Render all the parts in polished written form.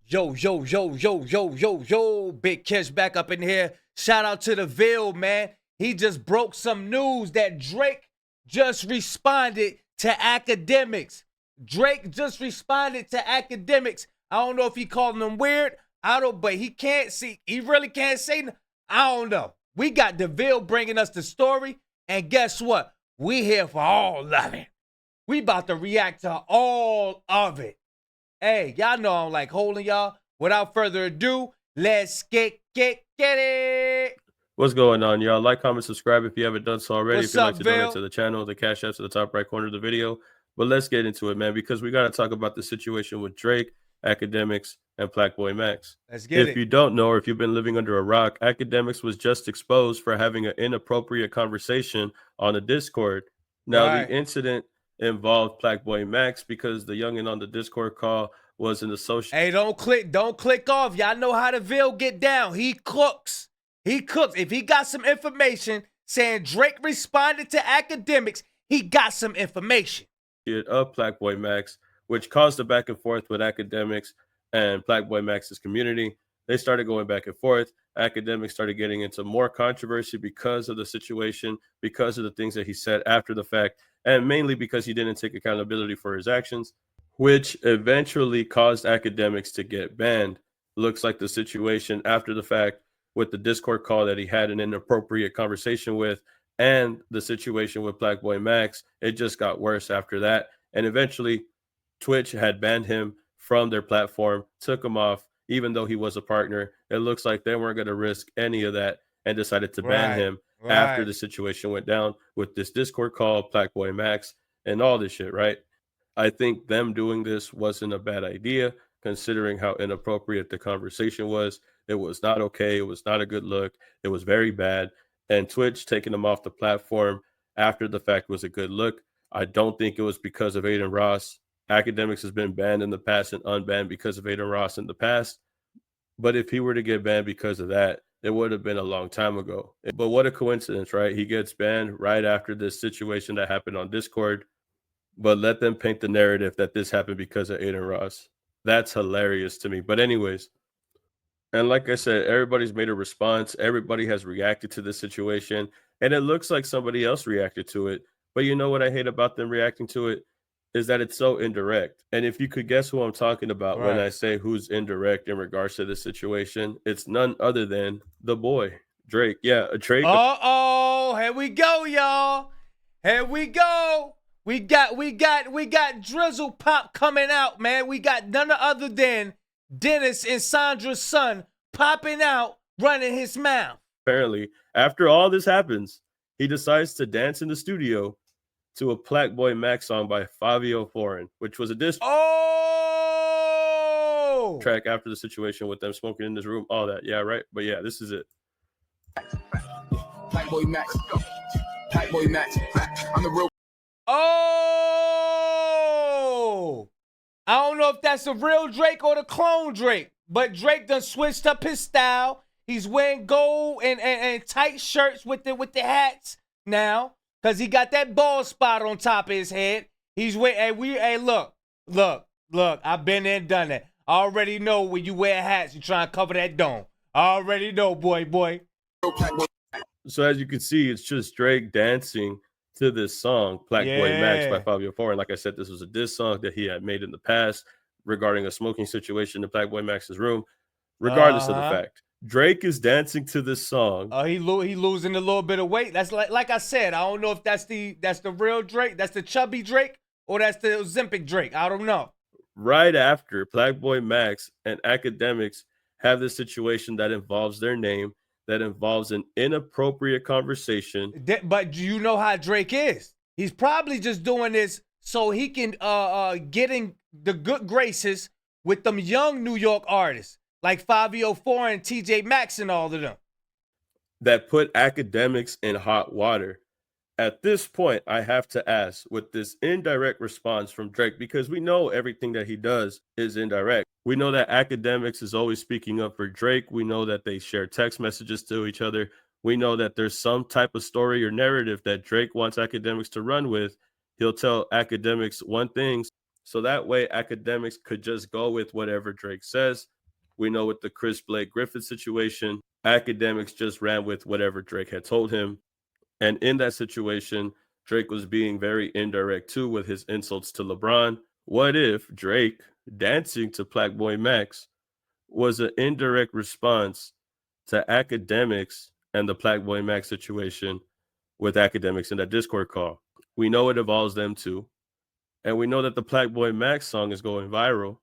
Yo, yo, yo, yo, yo, yo, yo. Big Kish back up in here. Shout out to the Ville, man. He just broke some news that Drake just responded to Akademiks. Drake just responded to Akademiks. I don't know if he calling them weird. I don't, but he can't see. He really can't say. I don't know. We got the Ville bringing us the story. And guess what? We here for all of it. We about to react to all of it. Hey, y'all know I'm like holding y'all. Without further ado, let's get it. What's going on, y'all? Like, comment, subscribe if you haven't done so already. What's if you'd like up, to Ville? donate to the channel, the cash apps at the top right corner of the video. But let's get into it, man, because we got to talk about the situation with Drake, Akademiks, and Blackboy Max. Let's get it. If you don't know, or if you've been living under a rock, Akademiks was just exposed for having an inappropriate conversation on a Discord. Now, Right. the incident involved Blackboy Max because the youngin on the Discord call was an associate. Hey, don't click off. Y'all know how the Ville get down. He cooks. If he got some information saying Drake responded to Akademiks, he got some information. Of Blackboy Max, which caused a back and forth with Akademiks and Blackboy Max's community. They started going back and forth. Akademiks started getting into more controversy because of the situation, because of the things that he said after the fact, and mainly because he didn't take accountability for his actions, which eventually caused Akademiks to get banned. Looks like the situation after the fact with the Discord call that he had an inappropriate conversation with, and the situation with Blackboy Max, it just got worse after that. And eventually, Twitch had banned him from their platform, took him off, even though he was a partner. It looks like they weren't going to risk any of that and decided to ban him after the situation went down with this Discord call, Blackboy Max, and all this shit, right? I think them doing this wasn't a bad idea, considering how inappropriate the conversation was. It was not okay. It was not a good look. It was very bad. And Twitch taking them off the platform after the fact was a good look. I don't think it was because of Aiden Ross. Akademiks has been banned in the past and unbanned because of Aiden Ross in the past. But if he were to get banned because of that, it would have been a long time ago. But what a coincidence, right? He gets banned right after this situation that happened on Discord. But let them paint the narrative that this happened because of Aiden Ross. That's hilarious to me. But anyways, and like I said, everybody's made a response. Everybody has reacted to this situation. And it looks like somebody else reacted to it. But you know what I hate about them reacting to it? Is that it's so indirect. And if you could guess who I'm talking about when I say who's indirect in regards to this situation, it's none other than the boy, Drake. Yeah, Drake. Uh-oh, here we go, y'all. Here we go. We got Drizzle Pop coming out, man. We got none other than Dennis and Sandra's son popping out, running his mouth. Apparently, after all this happens, he decides to dance in the studio to a Blackboy Max song by Fabio Foreign, which was a diss track after the situation with them smoking in his room, all that. Yeah, right? But yeah, this is it. Blackboy Max. Blackboy Max. I'm the real. Oh! I don't know if that's the real Drake or the clone Drake, but Drake done switched up his style. He's wearing gold and tight shirts with the hats now, because he got that bald spot on top of his head. He's wearing, hey, look, I've been there and done that. I already know when you wear hats, you trying to cover that dome. I already know, boy. So as you can see, it's just Drake dancing to this song, Blackboy Max by Fabio Foreign. Like I said, this was a diss song that he had made in the past regarding a smoking situation in Blackboy Max's room. Regardless of the fact, Drake is dancing to this song. He losing a little bit of weight. That's like I said, I don't know if that's the real Drake, that's the chubby Drake, or that's the Ozempic Drake. I don't know. Right after Blackboy Max and Akademiks have this situation that involves their name, that involves an inappropriate conversation. But do you know how Drake is? He's probably just doing this so he can get in the good graces with them young New York artists like Fabio Foreign, TJ Maxx, and all of them. That put Akademiks in hot water. At this point, I have to ask, with this indirect response from Drake, because we know everything that he does is indirect. We know that Akademiks is always speaking up for Drake. We know that they share text messages to each other. We know that there's some type of story or narrative that Drake wants Akademiks to run with. He'll tell Akademiks one thing, so that way Akademiks could just go with whatever Drake says. We know with the Chris Blake Griffith situation, Academics just ran with whatever Drake had told him. And in that situation, Drake was being very indirect too with his insults to LeBron. What if Drake dancing to Blackboy Max was an indirect response to Academics and the Blackboy Max situation with Academics in that Discord call? We know it involves them too. And we know that the Blackboy Max song is going viral.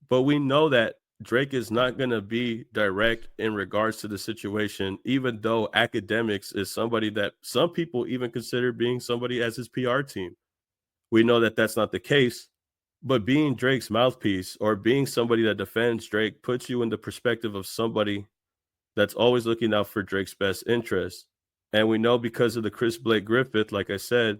But we know that Drake is not going to be direct in regards to the situation, even though Academics is somebody that some people even consider being somebody as his PR team. We know that that's not the case, but being Drake's mouthpiece or being somebody that defends Drake puts you in the perspective of somebody that's always looking out for Drake's best interest. And we know because of the Chris Blake Griffith, like I said,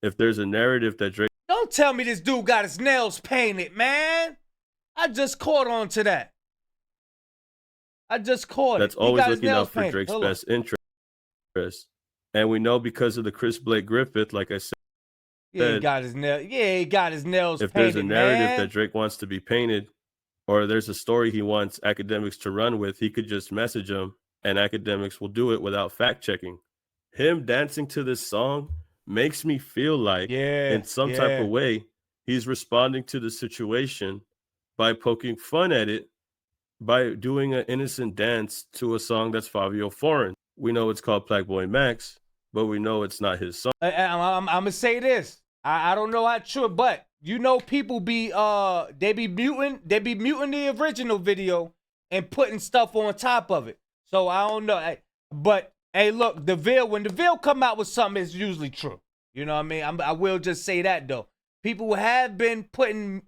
if there's a narrative that Drake... Don't tell me this dude got his nails painted, man. I just caught on to that. I just caught that's it. always looking out for Drake's best interest. And we know because of the Chris Blake Griffith, like I said, yeah, he got his nails. Yeah, he got his nails if painted. There's a narrative man. that Drake wants to be painted, or there's a story he wants Academics to run with, he could just message him, and Academics will do it without fact checking. Him dancing to this song makes me feel like, in some type of way, he's responding to the situation by poking fun at it, by doing an innocent dance to a song that's Fabio Foreign. We know it's called Blackboy Max, but we know it's not his song. I'm gonna say this. I don't know how true, but you know people be they be muting the original video and putting stuff on top of it. So I don't know. But hey, look, when the Ville come out with something, it's usually true. You know what I mean? I will just say that though. People have been putting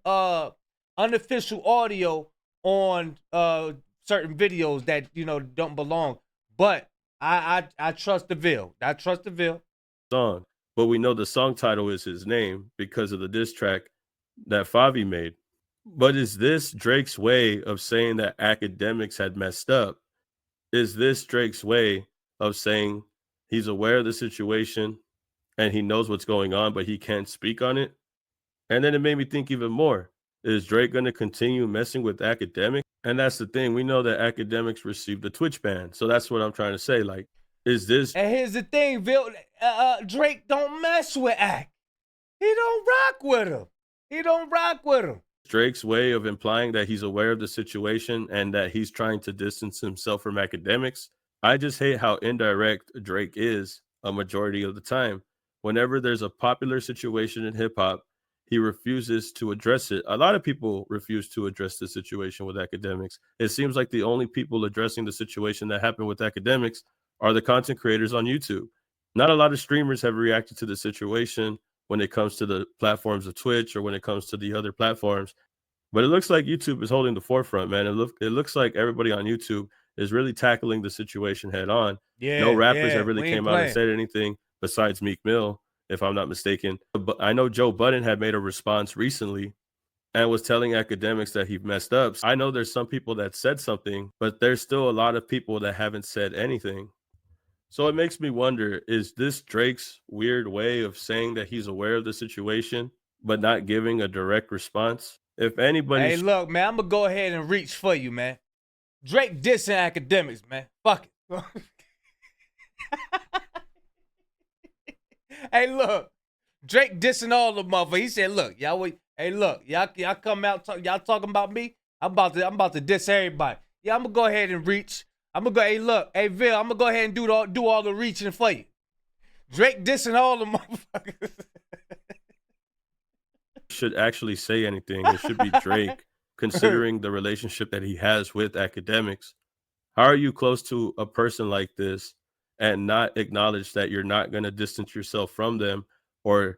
unofficial audio on certain videos that don't belong. But I trust the Ville. I trust the Ville. Song. But we know the song title is his name because of the diss track that Favi made. But is this Drake's way of saying that Academics had messed up? Is this Drake's way of saying he's aware of the situation and he knows what's going on, but he can't speak on it? And then it made me think even more. Is Drake going to continue messing with Academics? And that's the thing. We know that Academics received a Twitch ban. So that's what I'm trying to say. Like, is this... And here's the thing, Drake don't mess with Ack. He don't rock with him. He don't rock with him. Drake's way of implying that he's aware of the situation and that he's trying to distance himself from Academics. I just hate how indirect Drake is a majority of the time. Whenever there's a popular situation in hip hop, he refuses to address it. A lot of people refuse to address the situation with Academics. It seems like the only people addressing the situation that happened with Academics are the content creators on YouTube. Not a lot of streamers have reacted to the situation when it comes to the platforms of Twitch or when it comes to the other platforms. But it looks like YouTube is holding the forefront, man. It looks like everybody on YouTube is really tackling the situation head on. No rappers have really came out and said anything besides Meek Mill, if I'm not mistaken. But I know Joe Budden had made a response recently and was telling Academics that he messed up. I know there's some people that said something, but there's still a lot of people that haven't said anything. So it makes me wonder, is this Drake's weird way of saying that he's aware of the situation, but not giving a direct response? If anybody... Hey, look, man, I'm going to go ahead and reach for you, man. Drake dissing Academics, man. Fuck it. Hey, look. Drake dissing all the motherfuckers. He said, look, y'all come out, y'all talking about me? I'm about to diss everybody. Yeah, I'm going to go ahead and reach. I'm going to go, hey, look, hey, Ville, I'm going to go ahead and do all the reaching for you. Drake dissing all the motherfuckers. Should actually say anything. It should be Drake, considering the relationship that he has with Academics. How are you close to a person like this and not acknowledge that you're not going to distance yourself from them or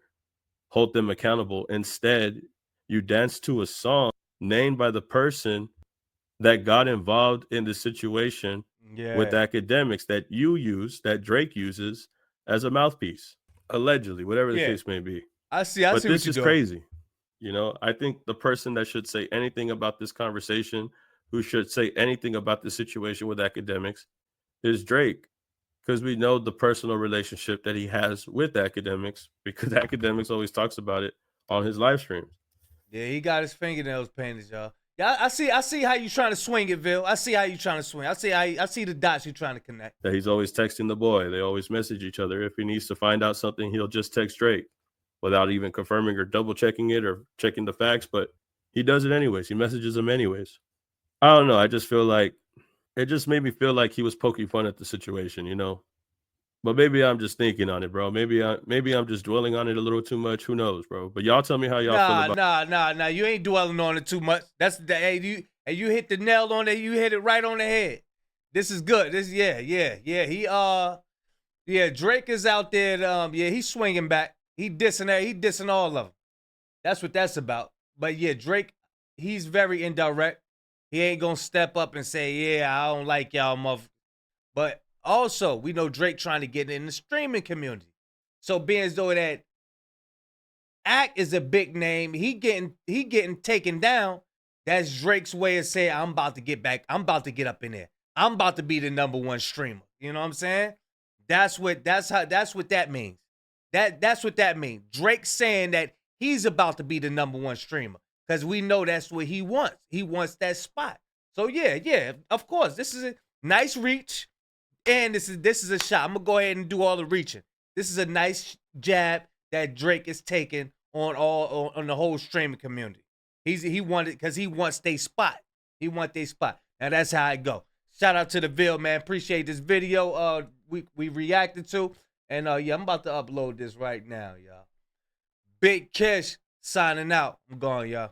hold them accountable? Instead, you dance to a song named by the person that got involved in the situation with Academics that Drake uses as a mouthpiece, allegedly, whatever the case may be. I see. But this is crazy. You know, I think the person that should say anything about this conversation, who should say anything about the situation with Academics, is Drake, because we know the personal relationship that he has with Academics, because Academics always talks about it on his live streams. Yeah, he got his fingernails painted, y'all. Yeah, I see how you trying to swing it, Vil. I see how you trying to swing. I see the dots you trying to connect. That he's always texting the boy. They always message each other. If he needs to find out something, he'll just text Drake without even confirming or double checking it or checking the facts. But he does it anyways. He messages him anyways. I don't know. I just feel like it just made me feel like he was poking fun at the situation, you know. But maybe I'm just thinking on it, bro. Maybe I'm just dwelling on it a little too much. Who knows, bro? But y'all tell me how y'all feel about. Nah. You ain't dwelling on it too much. That's the you hit the nail on it. You hit it right on the head. This is good. Drake is out there. He's swinging back. He dissing all of them. That's what that's about. But yeah, Drake, he's very indirect. He ain't gonna step up and say, yeah, I don't like y'all, mother. But also, we know Drake trying to get in the streaming community. So being as though that Act is a big name, he getting taken down. That's Drake's way of saying, I'm about to get back. I'm about to get up in there. I'm about to be the #1 streamer. You know what I'm saying? That's what that means. That's what that means. Drake saying that he's about to be the #1 streamer. Because we know that's what he wants. He wants that spot. So yeah, of course. This is a nice reach. And this is a shot. I'm gonna go ahead and do all the reaching. This is a nice jab that Drake is taking on the whole streaming community. He wanted because he wants their spot. He wants their spot. Now that's how it go. Shout out to the Ville, man. Appreciate this video. We reacted to. And I'm about to upload this right now, y'all. Big Kish signing out. I'm going, y'all.